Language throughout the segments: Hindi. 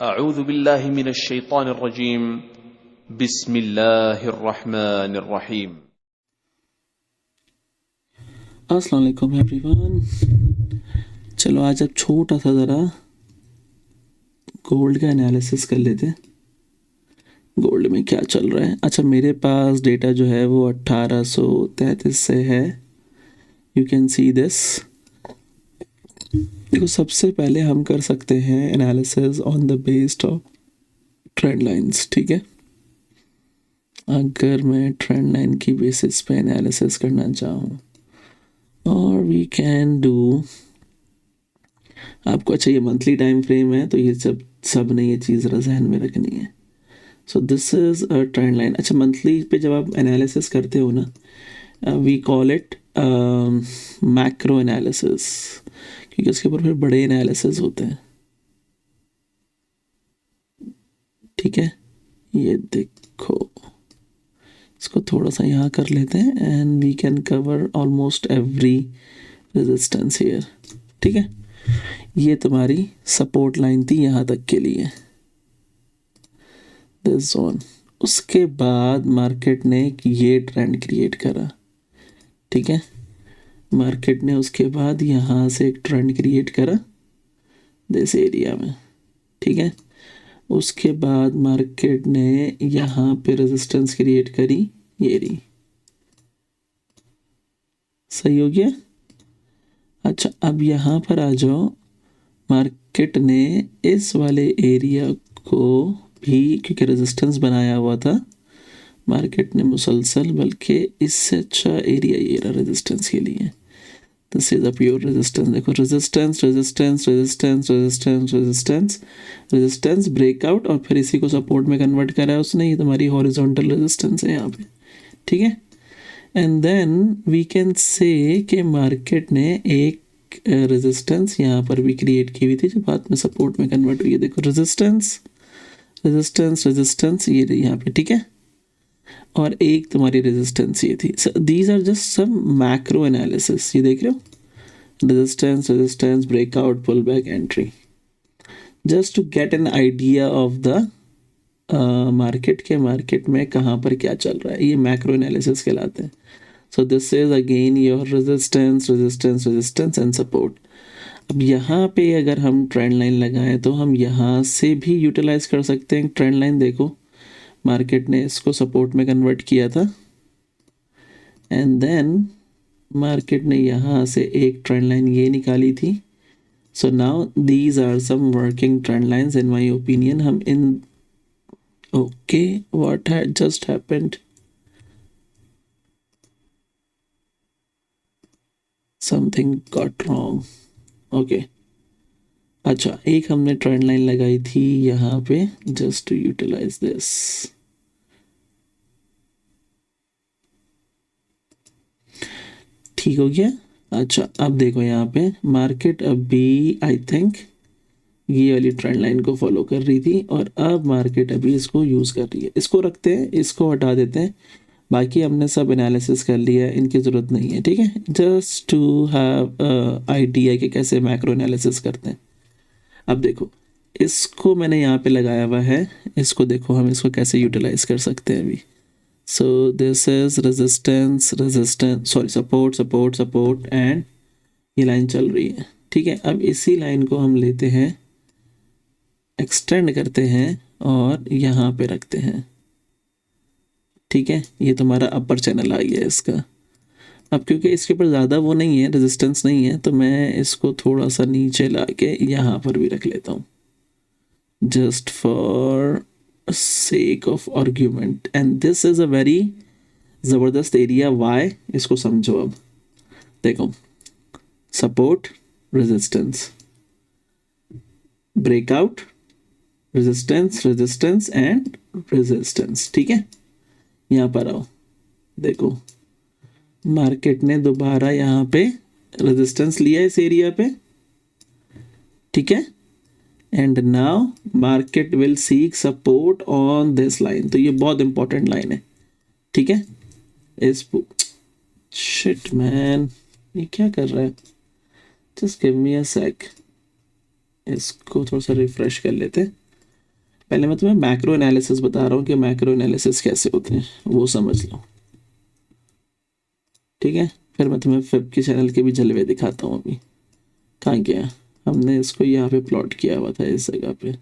अऊज़ु बिल्लाहि मिनश शैतानिर रजीम बिस्मिल्लाहिर रहमानिर रहीम। अस्सलाम वालेकुम एवरीवन। चलो आज अब छोटा सा ज़रा गोल्ड का एनालिसिस कर लेते हैं। गोल्ड में क्या चल रहा है। अच्छा, मेरे पास डेटा जो है वो 1833 से है। You can see this. देखो, सबसे पहले हम कर सकते हैं analysis on the based of trend lines. ठीक है, अगर मैं ट्रेंड लाइन की बेसिस पे एनालिसिस करना चाहूँ, और वी कैन डू आपको। अच्छा, ये मंथली टाइम फ्रेम है तो ये सब नहीं, ये चीज़ ज़रा जहन में रखनी है। So this is a trend line. अच्छा, मंथली पे जब आप एनालिसिस करते हो ना, we call it macro analysis, क्योंकि उसके ऊपर फिर बड़े एनालिसिस होते हैं। ठीक है, ये देखो, इसको थोड़ा सा यहाँ कर लेते हैं and we can cover almost every resistance here. ठीक है, ये तुम्हारी सपोर्ट लाइन थी यहाँ तक के लिए, दिस जोन। उसके बाद मार्केट ने ये ट्रेंड क्रिएट करा। ठीक है, मार्केट ने उसके बाद यहाँ से एक ट्रेंड क्रिएट करा दिस एरिया में। ठीक है, उसके बाद मार्केट ने यहाँ पे रेजिस्टेंस क्रिएट करी, ये रही। सही हो गया। अच्छा, अब यहाँ पर आ जाओ। मार्केट ने इस वाले एरिया को भी, क्योंकि रेजिस्टेंस बनाया हुआ था, मार्केट ने मुसलसल, बल्कि इससे अच्छा एरिया ये रहा रेजिस्टेंस के लिए। This is a pure resistance. देखो, resistance resistance resistance resistance resistance resistance, breakout, और फिर इसी को सपोर्ट में कन्वर्ट करा है उसने। ये तुम्हारी हॉरिजॉन्टल रेजिस्टेंस है यहाँ पे। ठीक है, and then we can say कि मार्केट ने एक रेजिस्टेंस यहाँ पर भी क्रिएट की हुई थी जो बाद में सपोर्ट में कन्वर्ट हुई है। देखो, रेजिस्टेंस रेजिस्टेंस रेजिस्टेंस, ये यहाँ पे। ठीक है, और एक तुम्हारी रेजिस्टेंस ये थी। These are just some macro analysis. ये देख रहे हो, resistance resistance, breakout, pull back, entry, just to get an idea of the market में कहाँ पर क्या चल रहा है। ये मैक्रो एनालिसिस कहलाते हैं। सो this is again your resistance resistance resistance and support. अब यहाँ पे अगर हम ट्रेंड लाइन लगाएं तो हम यहाँ से भी यूटिलाइज कर सकते हैं ट्रेंड लाइन। देखो, मार्केट ने इसको सपोर्ट में कन्वर्ट किया था एंड देन मार्केट ने यहाँ से एक ट्रेंड लाइन ये निकाली थी। So now these are some working trend lines in my opinion. हम इन okay, what had just happened, something got wrong. Okay, अच्छा, एक हमने ट्रेंड लाइन लगाई थी यहाँ पे जस्ट टू यूटिलाइज दिस। ठीक हो गया। अच्छा, अब देखो यहाँ पे मार्केट अभी आई थिंक ये वाली ट्रेंड लाइन को फॉलो कर रही थी, और अब मार्केट अभी इसको यूज़ कर रही है। इसको रखते हैं, इसको हटा देते हैं। बाकी हमने सब एनालिसिस कर लिया है, इनकी ज़रूरत नहीं है। ठीक है, जस्ट टू हैव आइडिया कि कैसे मैक्रो एनालिसिस करते हैं। अब देखो, इसको मैंने यहाँ पे लगाया हुआ है। इसको देखो, हम इसको कैसे यूटिलाइज कर सकते हैं अभी। सो this is resistance resistance, sorry, support support support, and ये लाइन चल रही है। ठीक है, अब इसी लाइन को हम लेते हैं, एक्सटेंड करते हैं और यहाँ पे रखते हैं। ठीक है, ये तुम्हारा अपर चैनल आ गया इसका। अब क्योंकि इसके ऊपर ज़्यादा वो नहीं है, रेजिस्टेंस नहीं है, तो मैं इसको थोड़ा सा नीचे ला के यहाँ पर भी रख लेता हूँ, just for sake of argument, and this is a very ज़बरदस्त एरिया। वाई, इसको समझो। अब देखो, support, resistance, breakout, resistance resistance and resistance. ठीक है, यहाँ पर आओ। देखो, मार्केट ने दोबारा यहाँ पे रेजिस्टेंस लिया इस एरिया पे। ठीक है, and now market will seek support on this line. तो ये बहुत इंपॉर्टेंट लाइन है। ठीक है, इस शिट मैन, ये क्या कर रहा है, जस्ट गिव मी अ सेक। इसको थोड़ा सा रिफ्रेश कर लेते हैं। पहले मैं तुम्हें मैक्रो एनालिसिस बता रहा हूँ कि मैक्रो एनालिसिस कैसे होते हैं, वो समझ लो, ठीक है। फिर मैं तुम्हें फिब के चैनल के भी जलवे दिखाता हूँ। अभी कहाँ गया, हमने इसको यहाँ पे प्लॉट किया हुआ था इस जगह पे,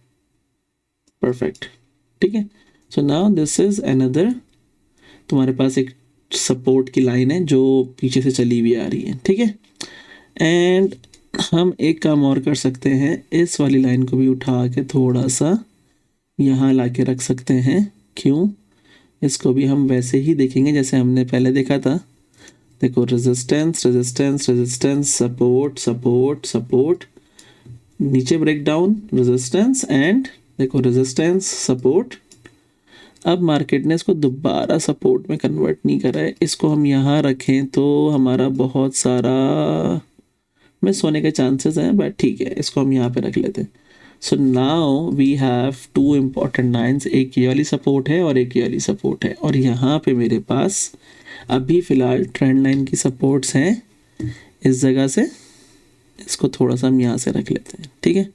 परफेक्ट, ठीक है। So now this is another, तुम्हारे पास एक सपोर्ट की लाइन है जो पीछे से चली हुई आ रही है, ठीक है। एंड हम एक काम और कर सकते हैं, इस वाली लाइन को भी उठा के थोड़ा सा यहाँ ला के रख सकते हैं। क्यों, इसको भी हम वैसे ही देखेंगे जैसे हमने पहले देखा था। देखो, resistance resistance resistance, support support support, नीचे ब्रेक डाउन, रेजिस्टेंस एंड देखो रेजिस्टेंस सपोर्ट। अब मार्केट ने इसको दोबारा सपोर्ट में कन्वर्ट नहीं करा है, इसको हम यहाँ रखें तो हमारा बहुत सारा मिस होने के चांसेस हैं, बट ठीक है, इसको हम यहाँ पे रख लेते हैं। So now we have two important lines, एक ये वाली सपोर्ट है और एक ये वाली सपोर्ट है, और यहाँ पे मेरे पास अभी फ़िलहाल ट्रेंड लाइन की सपोर्ट्स हैं इस जगह से। इसको थोड़ा सा हम यहाँ से रख लेते हैं, ठीक है।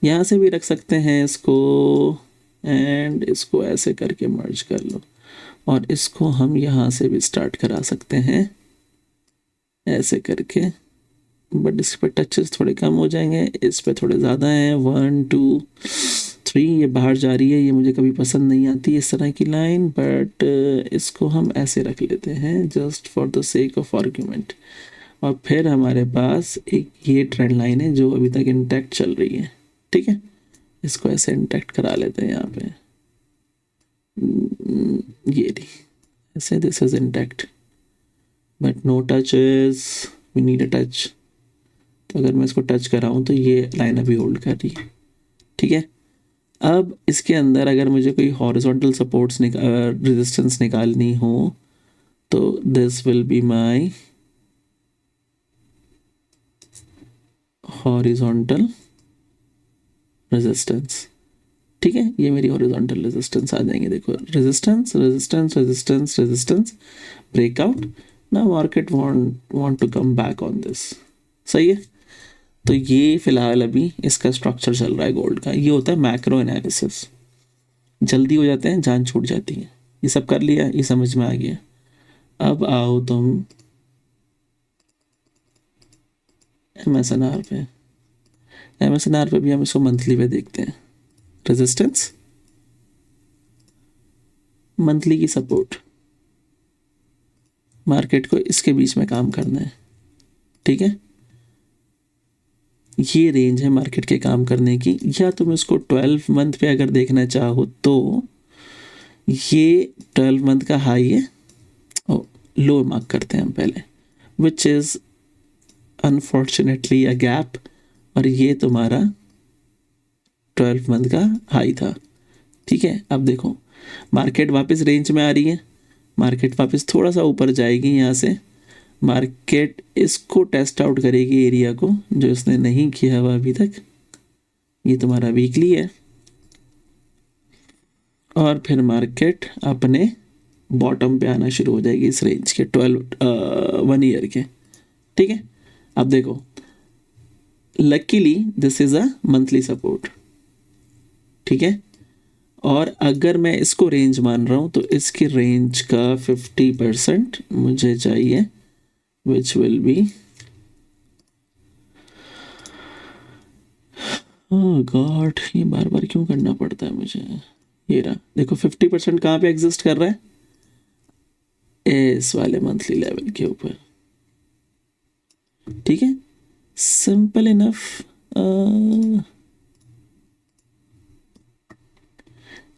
यहाँ से भी रख सकते हैं इसको, एंड इसको ऐसे करके मर्ज कर लो, और इसको हम यहाँ से भी स्टार्ट करा सकते हैं ऐसे करके, बट इस पर टचेस थोड़े कम हो जाएंगे, इस पे थोड़े ज़्यादा हैं। 1 2 3, ये बाहर जा रही है, ये मुझे कभी पसंद नहीं आती इस तरह की लाइन, बट इसको हम ऐसे रख लेते हैं just for the sake of argument. और फिर हमारे पास एक ये ट्रेंड लाइन है जो अभी तक इंटैक्ट चल रही है, ठीक है। इसको ऐसे इंटैक्ट करा लेते हैं यहाँ पे, ये रही ऐसे, this is intact but no touches, we need a touch. तो अगर मैं इसको टच कराऊँ तो ये लाइन अभी होल्ड कर रही है, ठीक है। अब इसके अंदर अगर मुझे कोई हॉरिजॉन्टल सपोर्ट्स रेजिस्टेंस निकालनी हो तो this will be my horizontal resistance, ठीक है। ये मेरी हॉरिजॉन्टल रेजिस्टेंस आ जाएंगे, देखो resistance resistance resistance resistance, breakout, ना market want to come back on this, सही है। तो ये फिलहाल अभी इसका स्ट्रक्चर चल रहा है गोल्ड का। ये होता है मैक्रो एनालिसिस, जल्दी हो जाते हैं, जान छूट जाती है। ये सब कर लिया, ये समझ में आ गया। अब आओ तुम MSNR पे, MSNR पे भी हम इसको मंथली पे देखते हैं। रेजिस्टेंस, मंथली की सपोर्ट, मार्केट को इसके बीच में काम करना है, ठीक है। ये रेंज है मार्केट के काम करने की। या तुम इसको 12 मंथ पे अगर देखना चाहो तो ये 12 मंथ का हाई है, लो मार्क करते हैं हम पहले, which is unfortunately a gap, और ये तुम्हारा 12 मंथ का हाई था, ठीक है। अब देखो मार्केट वापस रेंज में आ रही है, मार्केट वापस थोड़ा सा ऊपर जाएगी, यहाँ से मार्केट इसको टेस्ट आउट करेगी एरिया को जो इसने नहीं किया हुआ अभी तक। ये तुम्हारा वीकली है, और फिर मार्केट अपने बॉटम पे आना शुरू हो जाएगी इस रेंज के 1 ईयर के, ठीक है। अब देखो luckily this is a monthly support, ठीक है। और अगर मैं इसको रेंज मान रहा हूँ तो इसकी रेंज का 50% मुझे चाहिए, which will be, oh God, ये बार बार क्यों करना पड़ता है मुझे। ये रहा, देखो 50% कहाँ पे एग्जिस्ट कर रहा है, इस वाले मंथली लेवल के ऊपर, ठीक है। Simple enough.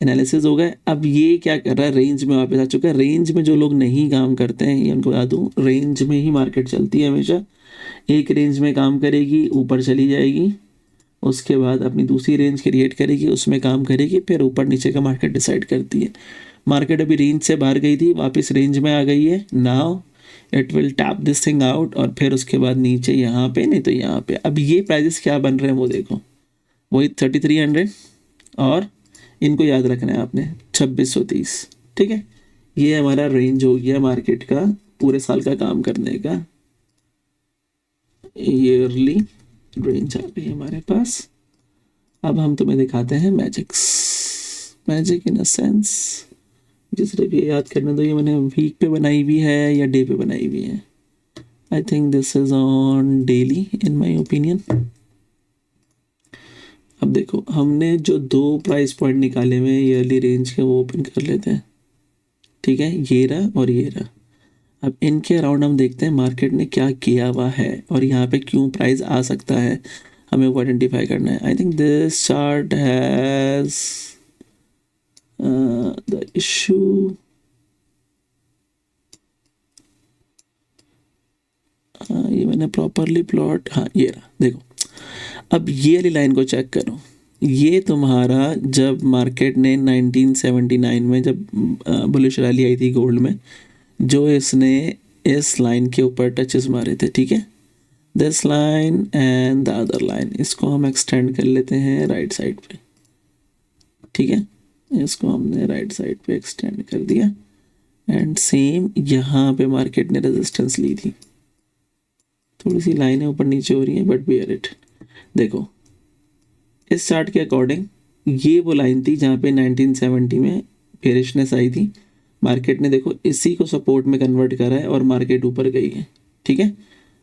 एनालिसिस हो गए। अब ये क्या कर रहा है, रेंज में वापस आ चुका है। रेंज में जो लोग नहीं काम करते हैं, ये उनको बता दूँ, रेंज में ही मार्केट चलती है हमेशा। एक रेंज में काम करेगी, ऊपर चली जाएगी, उसके बाद अपनी दूसरी रेंज क्रिएट करेगी, उसमें काम करेगी, फिर ऊपर नीचे का मार्केट डिसाइड करती है। मार्केट अभी रेंज से बाहर गई थी, वापस रेंज में आ गई है। Now it will tap this thing out, और फिर उसके बाद नीचे यहाँ पे, नहीं तो यहाँ पे। अब ये प्राइजेस क्या बन रहे हैं वो देखो, वही 3300, और इनको याद रखना है आपने 2630, ठीक है। ये हमारा रेंज हो गया मार्केट का पूरे साल का काम करने का, ईयरली रेंज आ गई हमारे पास। अब हम तुम्हें दिखाते हैं magics. Magic in a sense, जिस तरह भी याद करने दो, ये मैंने वीक पे बनाई हुई है या डे पे बनाई हुई है। I think this is on daily in my opinion. अब देखो हमने जो 2 प्राइस पॉइंट निकाले हुए हैं ईयरली रेंज के, वो ओपन कर लेते हैं। ठीक है, ये रहा और ये रहा। अब इनके अराउंड हम देखते हैं मार्केट ने क्या किया हुआ है और यहाँ पे क्यों प्राइस आ सकता है, हमें वो आइडेंटिफाई करना है। I think this chart has the issue, ये मैंने प्रॉपरली प्लॉट, हाँ ये रहा, देखो अब ये वाली लाइन को चेक करो। ये तुम्हारा जब मार्केट ने 1979 में जब बुलिश रैली आई थी गोल्ड में, जो इसने इस लाइन के ऊपर टचेस मारे थे। ठीक है, this line and the other line, इसको हम एक्सटेंड कर लेते हैं राइट साइड पे। ठीक है, इसको हमने राइट साइड पे एक्सटेंड कर दिया एंड सेम यहाँ पे मार्केट ने रेजिस्टेंस ली थी। थोड़ी सी लाइनें ऊपर नीचे हो रही हैं बट बियर इट। देखो इस चार्ट के अकॉर्डिंग ये वो लाइन थी जहाँ पे 1970 में बेरिशनेस आई थी। मार्केट ने देखो इसी को सपोर्ट में कन्वर्ट करा है और मार्केट ऊपर गई है। ठीक है,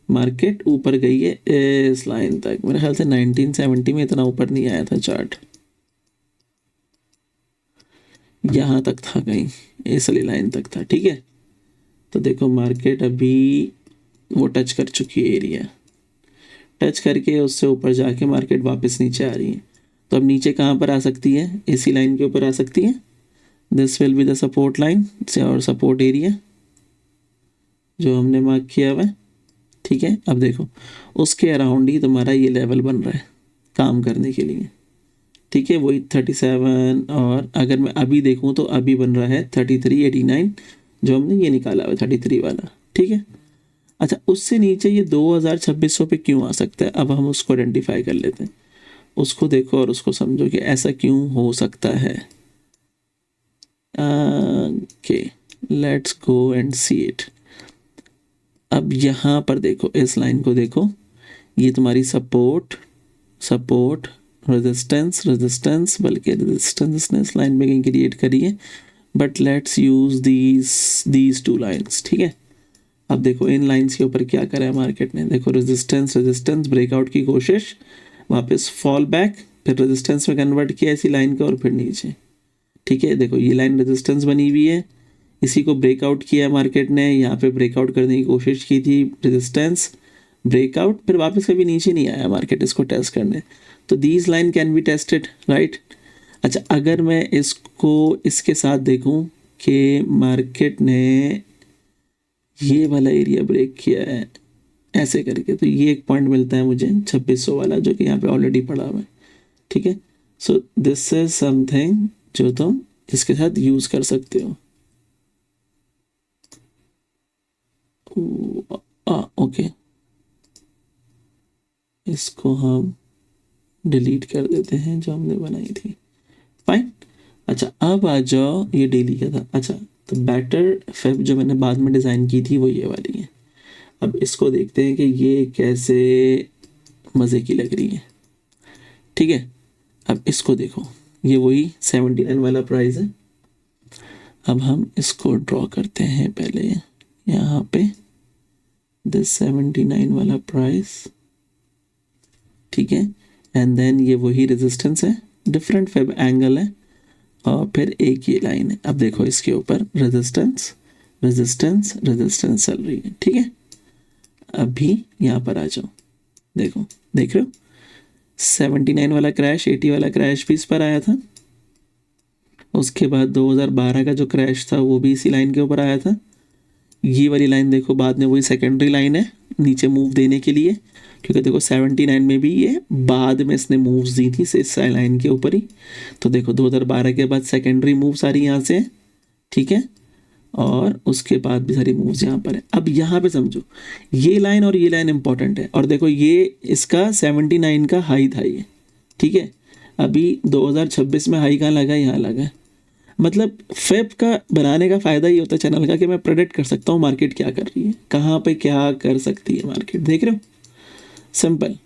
मार्केट ऊपर गई है इस लाइन तक। मेरे ख्याल से 1970 में इतना ऊपर नहीं आया था चार्ट, यहाँ तक था, कहीं इस वाली लाइन तक था। ठीक है, तो देखो मार्केट अभी वो टच कर चुकी है एरिया, टच करके उससे ऊपर जाके मार्केट वापस नीचे आ रही है। तो अब नीचे कहाँ पर आ सकती है, इसी लाइन के ऊपर आ सकती है। This will be the support line से और सपोर्ट एरिया जो हमने मार्क किया हुआ है। ठीक है, अब देखो उसके अराउंड ही तुम्हारा ये लेवल बन रहा है काम करने के लिए। ठीक है, वही 37, और अगर मैं अभी देखूँ तो अभी बन रहा है 3389 जो हमने ये निकाला हुआ 33 वाला। ठीक है, अच्छा उससे नीचे ये 2600 पे क्यों आ सकता है, अब हम उसको आइडेंटिफाई कर लेते हैं। उसको देखो और उसको समझो कि ऐसा क्यों हो सकता है। Okay, let's go and see it. अब यहाँ पर देखो इस लाइन को देखो, ये तुम्हारी सपोर्ट सपोर्ट रेजिस्टेंस रेजिस्टेंस, बल्कि रेजिस्टेंस ने इस लाइन में कहीं क्रिएट करी है, but let's use these 2 lines. ठीक है, अब देखो इन लाइंस के ऊपर क्या करा है मार्केट ने। देखो रेजिस्टेंस रेजिस्टेंस, ब्रेकआउट की कोशिश, वापस फॉल बैक, फिर रेजिस्टेंस में कन्वर्ट किया इसी लाइन का और फिर नीचे। ठीक है, देखो ये लाइन रेजिस्टेंस बनी हुई है, इसी को ब्रेकआउट किया मार्केट ने, यहाँ पे ब्रेकआउट करने की कोशिश की थी, रेजिस्टेंस ब्रेकआउट, फिर वापस कभी नीचे नहीं आया मार्केट इसको टेस्ट करने। तो these line can be tested, right. अच्छा अगर मैं इसको इसके साथ देखूँ कि मार्केट ने ये वाला एरिया ब्रेक किया है ऐसे करके, तो ये एक पॉइंट मिलता है मुझे 2600 वाला, जो कि यहाँ पे ऑलरेडी पड़ा हुआ है। ठीक है, सो दिस इज समथिंग जो तुम इसके साथ यूज कर सकते हो। ओके, इसको हम डिलीट कर देते हैं जो हमने बनाई थी, फाइन। अच्छा अब आ जाओ, ये डेली का था। अच्छा तो बेटर फेब जो मैंने बाद में डिज़ाइन की थी वो ये वाली है। अब इसको देखते हैं कि ये कैसे मज़े की लग रही है। ठीक है, अब इसको देखो, ये वही 79 वाला प्राइस है। अब हम इसको ड्रॉ करते हैं पहले यहाँ पे, दिस 79 वाला प्राइस। ठीक है, एंड देन ये वही रेजिस्टेंस है, डिफरेंट फेब एंगल है, और फिर एक ये लाइन है। अब देखो इसके ऊपर रेजिस्टेंस रेजिस्टेंस रेजिस्टेंस चल रही है। ठीक है, अभी यहाँ पर आ जाओ, देखो देख रहे हो 79 वाला क्रैश, 80 वाला क्रैश भी इस पर आया था। उसके बाद 2012 का जो क्रैश था वो भी इसी लाइन के ऊपर आया था। ये वाली लाइन देखो बाद में वही सेकेंडरी लाइन है नीचे मूव देने के लिए, क्योंकि देखो 79 में भी ये बाद में इसने मूव्स दी थी इस लाइन के ऊपर ही। तो देखो 2012 के बाद सेकेंडरी मूव सारी यहाँ से, ठीक है, और उसके बाद भी सारी मूव्स यहाँ पर है। अब यहाँ पे समझो ये लाइन और ये लाइन इंपॉर्टेंट है, और देखो ये इसका 79 का हाई था ये। ठीक है, अभी 2026 में हाई कहाँ लगा, यहाँ लगा। मतलब फेब का बनाने का फ़ायदा ये होता है चैनल का कि मैं प्रेडिक्ट कर सकता हूँ मार्केट क्या कर रही है, कहाँ पे क्या कर सकती है मार्केट। देख रहे हो, सिंपल।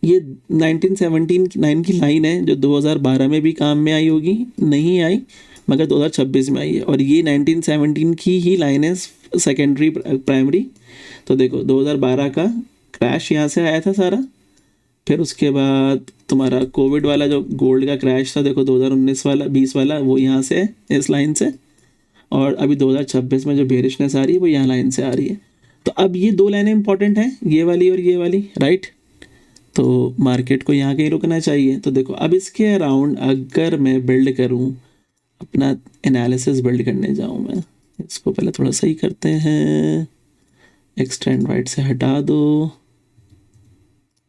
ये 1979 की लाइन है जो 2012 में भी काम में आई होगी, नहीं आई मगर 2026 में आई है, और ये 1917 की ही लाइन है सेकेंडरी प्राइमरी। तो देखो 2012 का क्रैश यहाँ से आया था सारा, फिर उसके बाद तुम्हारा कोविड वाला जो गोल्ड का क्रैश था, देखो 2019 वाला 20 वाला, वो यहाँ से है, इस लाइन से, और अभी 2026 में जो बेरिशनेस आ रही है वो यहाँ लाइन से आ रही है। तो अब ये दो लाइनें इंपॉर्टेंट हैं, ये वाली और ये वाली, राइट। तो मार्केट को यहाँ कहीं रुकना चाहिए। तो देखो अब इसके अराउंड अगर मैं बिल्ड करूँ, अपना एनालिसिस बिल्ड करने जाऊँ, मैं इसको पहले थोड़ा सही करते हैं, एक्सटेंड राइट से हटा दो,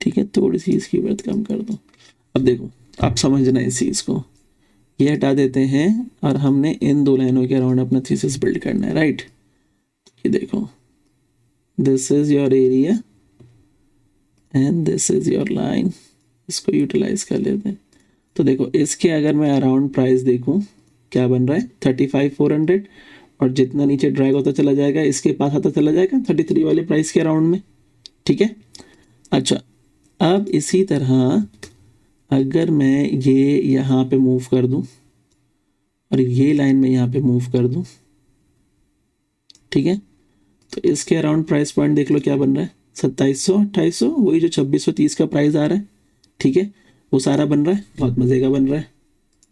ठीक है, थोड़ी सी इसकी ब्रेथ कम कर दो। अब देखो, आप समझना इस चीज़ को, ये हटा देते हैं और हमने इन दो लाइनों के अराउंड अपना थीसिस बिल्ड करना है, राइट। ये देखो, this is your area and this is your line, इसको यूटिलाइज कर लेते हैं। तो देखो इसके अगर मैं अराउंड प्राइस देखूं, क्या बन रहा है 35,400, और जितना नीचे ड्रैग होता चला जाएगा इसके पास आता चला जाएगा 33 वाले प्राइस के अराउंड में, ठीक है। अच्छा, अब इसी तरह अगर मैं ये यहाँ पे मूव कर दूं और ये लाइन में यहाँ पे मूव कर दूं, ठीक है, तो इसके अराउंड प्राइस पॉइंट देख लो क्या बन रहा है, 2700 2800, वही जो 2630 का प्राइस आ रहा है, ठीक है, वो सारा बन रहा है, बहुत मज़े का बन रहा है,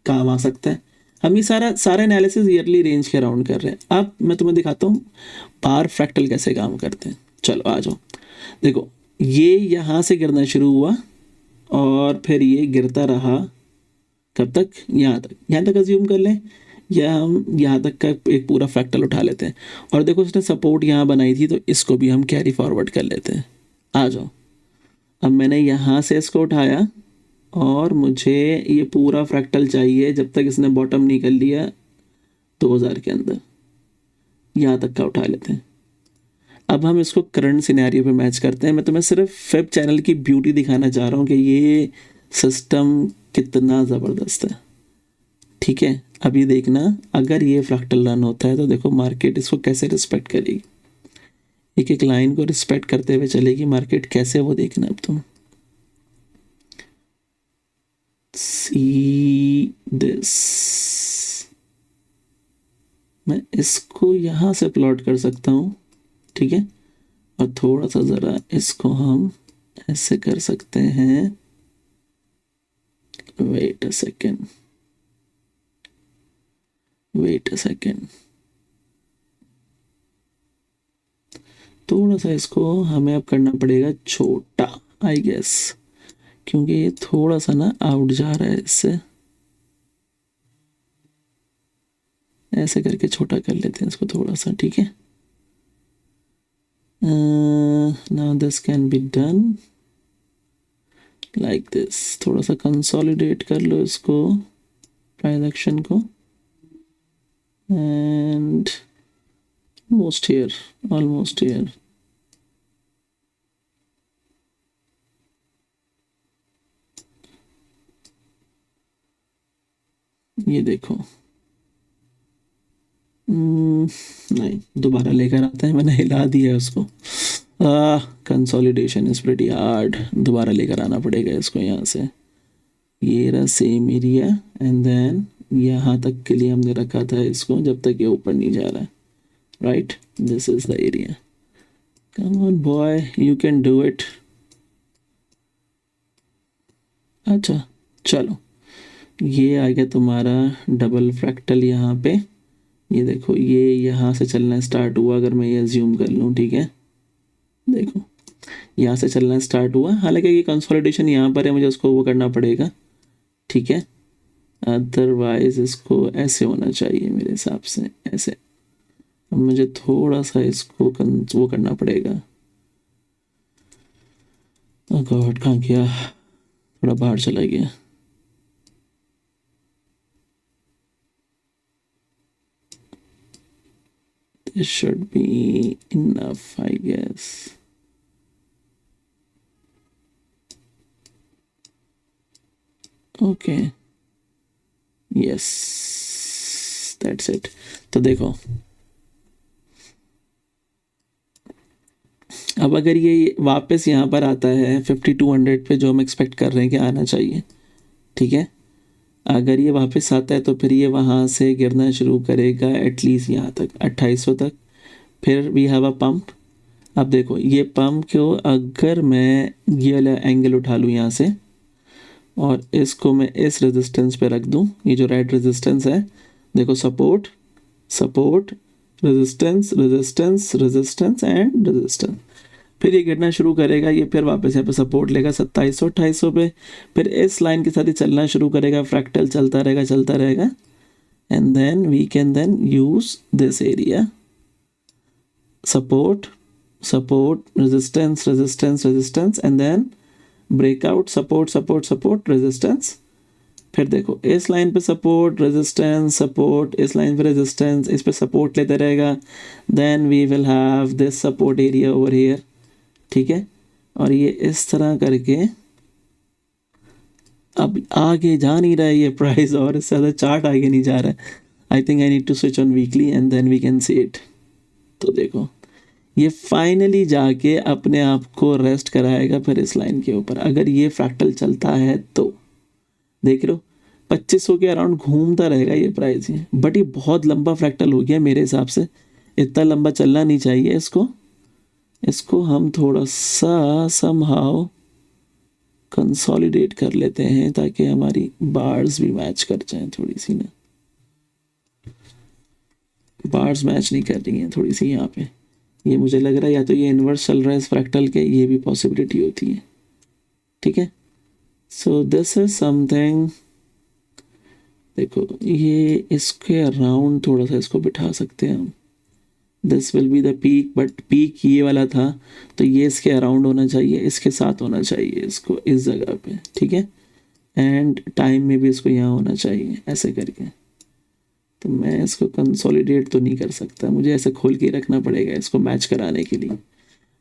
काम आ सकता है। हम ये सारा एनालिसिस ईयरली रेंज के अराउंड कर रहे हैं। अब मैं तुम्हें दिखाता हूँ बार फ्रैक्टल कैसे काम करते हैं। चलो आ जाओ, देखो ये यहाँ से गिरना शुरू हुआ और फिर ये गिरता रहा, कब तक, यहाँ तक अज्यूम कर लें, या हम यहाँ तक का एक पूरा फ्रैक्टल उठा लेते हैं, और देखो उसने सपोर्ट यहाँ बनाई थी तो इसको भी हम कैरी फॉरवर्ड कर लेते हैं। आ जाओ, अब मैंने यहाँ से इसको उठाया और मुझे ये पूरा फ्रैक्टल चाहिए जब तक इसने बॉटम नहीं कर लिया 2000 के अंदर, यहाँ तक का उठा लेते हैं। अब हम इसको करंट सिनेरियो पे मैच करते हैं। मैं तुम्हें सिर्फ फेब चैनल की ब्यूटी दिखाना चाह रहा हूँ कि ये सिस्टम कितना ज़बरदस्त है, ठीक है। अब ये देखना, अगर ये फ्रैक्टल रन होता है तो देखो मार्केट इसको कैसे रिस्पेक्ट करेगी, एक एक लाइन को रिस्पेक्ट करते हुए चलेगी मार्केट, कैसे, वो देखना। अब तुम सी दिस, मैं इसको यहाँ से प्लॉट कर सकता हूँ, ठीक है, और थोड़ा सा ज़रा इसको हम ऐसे कर सकते हैं, वेट अ सेकेंड, थोड़ा सा इसको हमें अब करना पड़ेगा छोटा, आई गेस, क्योंकि ये थोड़ा सा ना आउट जा रहा है इससे, ऐसे करके छोटा कर लेते हैं इसको थोड़ा सा, ठीक है। Now this can be done like this, थोड़ा सा कंसोलिडेट कर लो इसको, प्राइस एक्शन को, एंड ऑलमोस्ट हियर, ये देखो, नहीं दोबारा लेकर आता है, मैंने हिला दिया है उसको, कंसोलिडेशन इज प्रीटी हार्ड, दोबारा लेकर आना पड़ेगा इसको यहाँ से, ये रहा सेम एरिया, एंड देन यहाँ तक के लिए हमने रखा था इसको जब तक ये ऊपर नहीं जा रहा है, right, this is the area, come on boy, you can do it. अच्छा चलो, ये आ गया तुम्हारा डबल फ्रैक्टल यहाँ पे, ये देखो ये यहाँ से चलना स्टार्ट हुआ, अगर मैं ये अज्यूम कर लूँ, ठीक है, देखो यहाँ से चलना स्टार्ट हुआ, हालांकि ये कंसोलिडेशन यहाँ पर है, मुझे उसको वो करना पड़ेगा, ठीक है, अदरवाइज इसको ऐसे होना चाहिए मेरे हिसाब से, ऐसे। अब मुझे थोड़ा सा इसको वो करना पड़ेगा, गॉड कहाँ गया, थोड़ा बाहर चला गया, this should be enough, I guess. Okay, yes, that's it। तो देखो अब अगर ये वापस यहाँ पर आता है 5200 पे, जो हम एक्सपेक्ट कर रहे हैं कि आना चाहिए, ठीक है, अगर ये वापस आता है तो फिर ये वहाँ से गिरना शुरू करेगा एटलीस्ट यहाँ तक 2800 तक। फिर वी हैव अ पंप। अब देखो ये पंप को अगर मैं ये वाला एंगल उठा लूँ यहाँ से और इसको मैं इस रेजिस्टेंस पे रख दूँ, ये जो रेड रेजिस्टेंस है, देखो support support resistance resistance resistance and resistance, फिर ये गिरना शुरू करेगा, ये फिर वापस यहाँ पे सपोर्ट लेगा 2700 2800 पे, फिर इस लाइन के साथ ही चलना शुरू करेगा, फ्रैक्टल चलता रहेगा and then we can then use this area support support resistance resistance resistance and then breakout support support support resistance. फिर देखो इस लाइन पे सपोर्ट रेजिस्टेंस सपोर्ट, इस लाइन पे रेजिस्टेंस, इस पे सपोर्ट लेते रहेगा, then we will have this support area over here, ठीक है। और ये इस तरह करके अब आगे जा नहीं रहा है ये प्राइस, और इससे ज़्यादा चार्ट आगे नहीं जा रहा है। I think I need to switch on weekly and then we can see it. तो देखो ये फाइनली जाके अपने आप को रेस्ट कराएगा फिर इस लाइन के ऊपर, अगर ये फ्रैक्टल चलता है तो देख रहे हो 2500 के अराउंड घूमता रहेगा ये प्राइस ही। बट ये बहुत लंबा फ्रैक्टल हो गया मेरे हिसाब से, इतना लंबा चलना नहीं चाहिए इसको हम थोड़ा सा समहाउ कंसोलिडेट कर लेते हैं ताकि हमारी बार्स भी मैच कर जाएं थोड़ी सी ना। बार्स मैच नहीं कर रही हैं थोड़ी सी यहाँ पे, ये मुझे लग रहा है या तो ये इन्वर्स चल रहा है इस फ्रैक्टल के, ये भी पॉसिबिलिटी होती है, ठीक है। सो दिस इज समथिंग, देखो ये इसके अराउंड थोड़ा सा इसको बिठा सकते हैं हम, this will be the peak, but peak ये वाला था तो ये इसके अराउंड होना चाहिए, इसके साथ होना चाहिए इसको इस जगह पे, ठीक है। एंड टाइम में भी इसको यहाँ होना चाहिए ऐसे करके। तो मैं इसको कंसोलिडेट तो नहीं कर सकता, मुझे ऐसे खोल के रखना पड़ेगा इसको मैच कराने के लिए।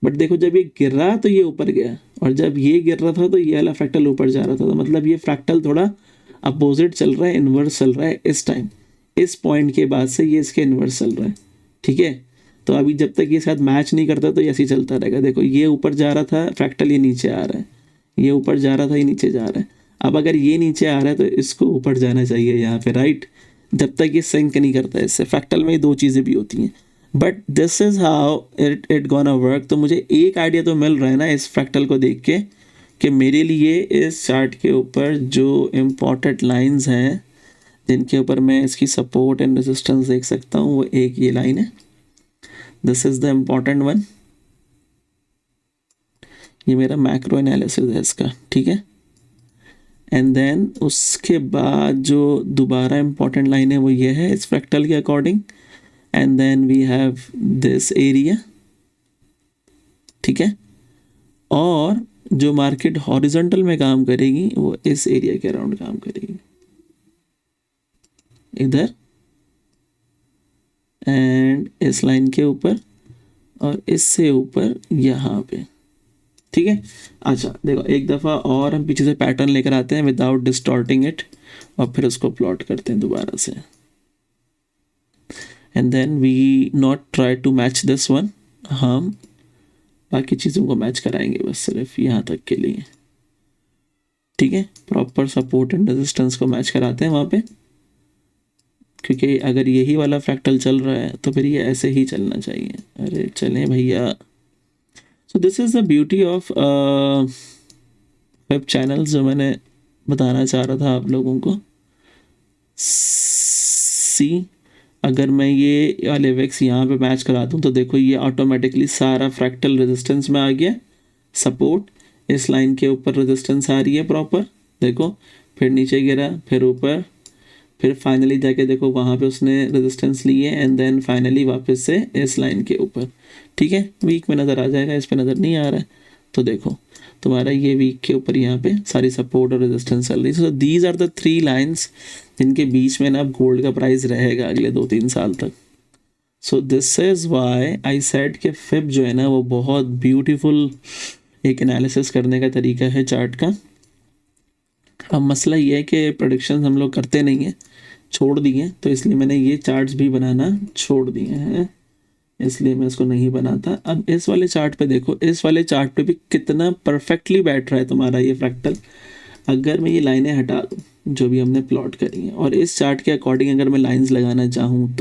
बट देखो जब ये गिर रहा तो ये ऊपर गया, और जब ये गिर रहा था तो ये वाला फ्रैक्टल ऊपर जा रहा था, तो मतलब ये फ्रैक्टल थोड़ा अपोजिट चल रहा है, इन्वर्स चल रहा है इस टाइम, इस पॉइंट के बाद से ये इसके इन्वर्स चल रहा है, ठीक है। तो अभी जब तक ये साथ मैच नहीं करता तो ऐसे ही चलता रहेगा। देखो ये ऊपर जा रहा था फ्रैक्टल, ये नीचे आ रहा है, ये ऊपर जा रहा था ये नीचे जा रहा है। अब अगर ये नीचे आ रहा है तो इसको ऊपर जाना चाहिए यहाँ पे, राइट, जब तक ये सिंक नहीं करता है इससे। फ्रैक्टल में दो चीज़ें भी होती हैं, but this is how it gonna work. तो मुझे एक आइडिया तो मिल रहा है ना इस फ्रैक्टल को देख के कि मेरे लिए इस चार्ट के ऊपर जो इम्पॉर्टेंट लाइंस हैं जिनके ऊपर मैं इसकी सपोर्ट एंड रेजिस्टेंस देख सकता हूँ, वो एक ये लाइन है, this is the important one, ये मेरा मैक्रो एनालिसिस है इसका, ठीक है। एंड देन उसके बाद जो दोबारा इम्पॉर्टेंट लाइन है वो ये है इस फ्रैक्टल के according, and then we have this area, ठीक है। और जो मार्केट हॉरिजॉन्टल में काम करेगी वो इस एरिया के अराउंड काम करेगी, इधर एंड इस लाइन के ऊपर और इससे ऊपर यहाँ पे, ठीक है। अच्छा देखो एक दफ़ा और हम पीछे से पैटर्न लेकर आते हैं विदाउट डिस्टॉर्टिंग इट, और फिर उसको प्लॉट करते हैं दोबारा से, and then we not try to match this one, हम बाकी चीज़ों को मैच कराएंगे बस सिर्फ यहाँ तक के लिए, ठीक है। प्रॉपर सपोर्ट एंड रेजिस्टेंस को मैच कराते हैं वहाँ पे, क्योंकि अगर यही वाला फ्रैक्टल चल रहा है तो फिर ये ऐसे ही चलना चाहिए। अरे चलें भैया। सो this is the beauty of web channels जो मैंने बताना चाह रहा था आप लोगों को। सी अगर मैं ये वाले वेक्स यहाँ पे मैच करा दूँ तो देखो ये ऑटोमेटिकली सारा फ्रैक्टल रेजिस्टेंस में आ गया, सपोर्ट इस लाइन के ऊपर रेजिस्टेंस आ रही है प्रॉपर, देखो फिर नीचे गिरा फिर ऊपर, फिर फाइनली जाके देखो वहाँ पे उसने रेजिस्टेंस लिए एंड देन फाइनली वापस से इस लाइन के ऊपर, ठीक है। वीक में नज़र आ जाएगा, इस पे नज़र नहीं आ रहा है, तो देखो तुम्हारा ये वीक के ऊपर यहाँ पे सारी सपोर्ट और रेजिस्टेंस चल रही है। So these are the 3 lines जिनके बीच में ना अब गोल्ड का प्राइस रहेगा अगले 2-3 साल तक। सो this is why I said कि फिब जो है ना वो बहुत ब्यूटीफुल एक एनालिसिस करने का तरीका है चार्ट का। अब मसला ये है कि प्रेडिक्शंस हम लोग करते नहीं हैं, छोड़ दिए, तो इसलिए मैंने ये चार्ट्स भी बनाना छोड़ दिए हैं। इसलिए मैं इसको नहीं बनाता। अब इस वाले चार्ट पे देखो, इस वाले चार्ट पे भी कितना परफेक्टली बैठ रहा है तुम्हारा ये फ्रैक्टल। अगर मैं ये लाइनें हटा दूँ जो भी हमने प्लॉट करी हैं और इस चार्ट के अकॉर्डिंग अगर मैं लाइंस लगाना चाहूँ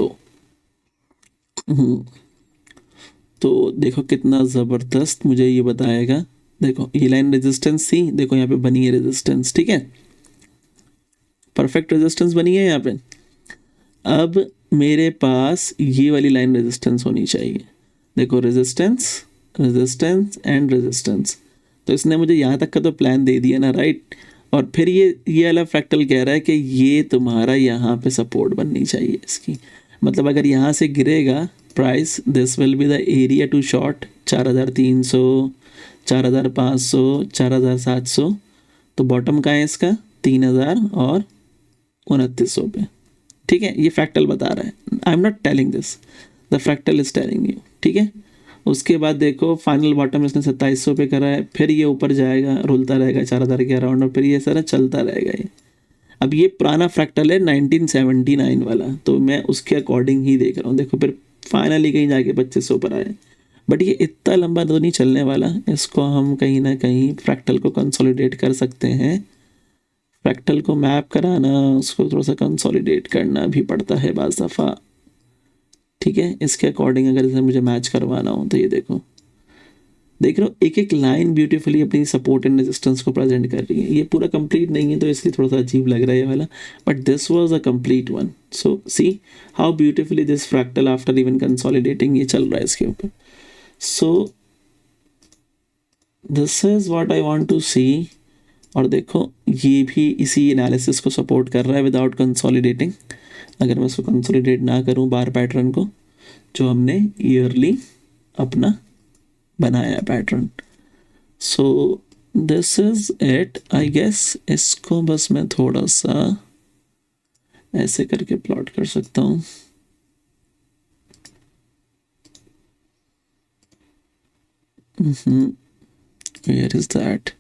तो देखो कितना ज़बरदस्त मुझे ये बताएगा। देखो ये लाइन रेजिस्टेंस थी, देखो यहाँ पे बनी है रेजिस्टेंस, ठीक है, परफेक्ट रेजिस्टेंस बनी है यहाँ पे। अब मेरे पास ये वाली लाइन रेजिस्टेंस होनी चाहिए। देखो रेजिस्टेंस, रेजिस्टेंस एंड रेजिस्टेंस, तो इसने मुझे यहाँ तक का तो प्लान दे दिया ना, राइट। और फिर ये वाला फ्रैक्टल कह रहा है कि ये तुम्हारा यहाँ पे सपोर्ट बननी चाहिए इसकी। मतलब अगर यहाँ से गिरेगा price, this will be the area to short 4300, 4500, 4700। तो बॉटम का है इसका 3000 और 2900 पे, ठीक है। ये फ्रैक्टल बता रहा है, I am not telling this, the fractal is telling you, ठीक है। उसके बाद देखो फाइनल बॉटम इसने 2700 पे करा है, फिर ये ऊपर जाएगा, रुलता रहेगा 4000 के अराउंड और फिर ये सारा चलता रहेगा ये। अब ये पुराना फ्रैक्टल है 1979 वाला, तो मैं उसके अकॉर्डिंग ही देख रहा हूँ। देखो फिर फाइनली कहीं जाके 2500 पर आए, बट ये इतना लंबा तो नहीं चलने वाला। इसको हम कहीं ना कहीं फ्रैक्टल को कंसोलिडेट कर सकते हैं। फ्रैक्टल को मैप कराना, उसको थोड़ा सा कंसोलिडेट करना भी पड़ता है बाज़ दफ़ा, ठीक है। इसके अकॉर्डिंग अगर इसे मुझे मैच करवाना हो तो ये देखो, देख रहे हो एक एक लाइन ब्यूटीफुली अपनी सपोर्ट एंड रेजिस्टेंस को प्रेजेंट कर रही है। ये पूरा कंप्लीट नहीं है तो इसलिए थोड़ा सा अजीब लग रहा है ये वाला, but this was a complete one. So see how beautifully this fractal after even consolidating ये चल रहा है इसके ऊपर। So this is what I want to see. और देखो ये भी इसी एनालिसिस को सपोर्ट कर रहा है विदाउट कंसोलिडेटिंग। अगर मैं इसको कंसोलिडेट ना करूं बार पैटर्न को, जो हमने ईयरली अपना बनाया pattern. So this is it I guess. इसको बस मैं थोड़ा सा ऐसे करके प्लॉट कर सकता हूँ। Where is that?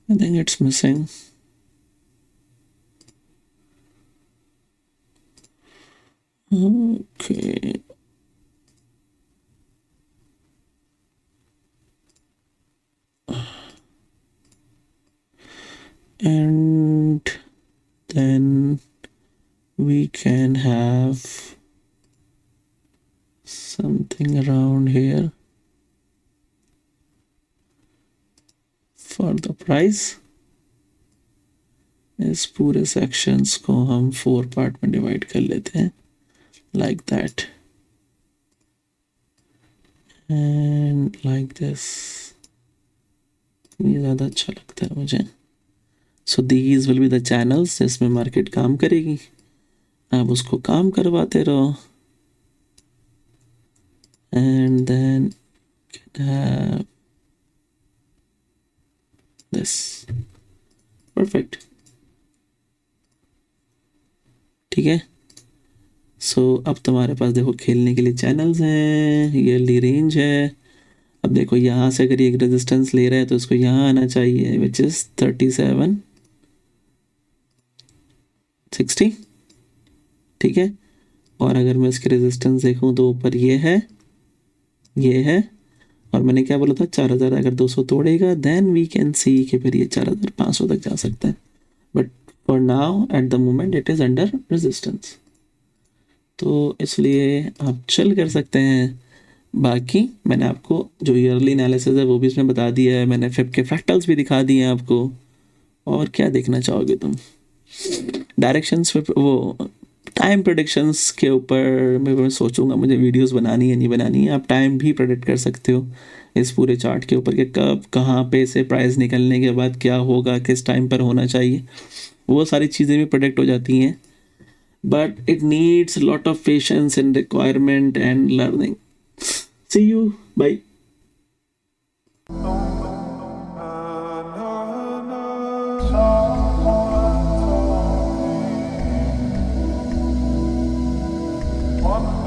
I think it's missing. Okay. And then we can have something around here for the price। इस पूरे सेक्शंस को हम 4 पार्ट में डिवाइड कर लेते हैं, like that and like this. ये ज़्यादा अच्छा लगता है मुझे। So these will be the channels जिसमें मार्केट काम करेगी। आप उसको काम करवाते रहो and then have this perfect, ठीक है। सो अब तुम्हारे पास देखो खेलने के लिए चैनल्स हैं, ईयरली रेंज है। अब देखो यहाँ से अगर ये एक रेजिस्टेंस ले रहा है तो इसको यहाँ आना चाहिए विच इज़ 3760, ठीक है। और अगर मैं इसकी रेजिस्टेंस देखूँ तो ऊपर ये है और मैंने क्या बोला था 4000 अगर 200 तोड़ेगा देन वी कैन सी कि फिर ये 4500 तक जा सकता है, but for now at the moment it is under resistance. तो इसलिए आप चल कर सकते हैं। बाकी मैंने आपको जो ईयरली एनालिसिस है वो भी इसमें बता दिया है, मैंने फिब के फ्रैक्टल्स भी दिखा दिए हैं आपको। और क्या देखना चाहोगे तुम? डायरेक्शंस वो टाइम प्रेडिक्शंस के ऊपर मैं सोचूंगा मुझे वीडियोस बनानी है नहीं बनानी है। आप टाइम भी प्रेडिक्ट कर सकते हो इस पूरे चार्ट के ऊपर कि कब कहाँ पे से प्राइस निकलने के बाद क्या होगा, किस टाइम पर होना चाहिए, वो सारी चीज़ें भी प्रेडिक्ट हो जाती हैं। But it needs lot of patience and requirement and learning. See you, bye. One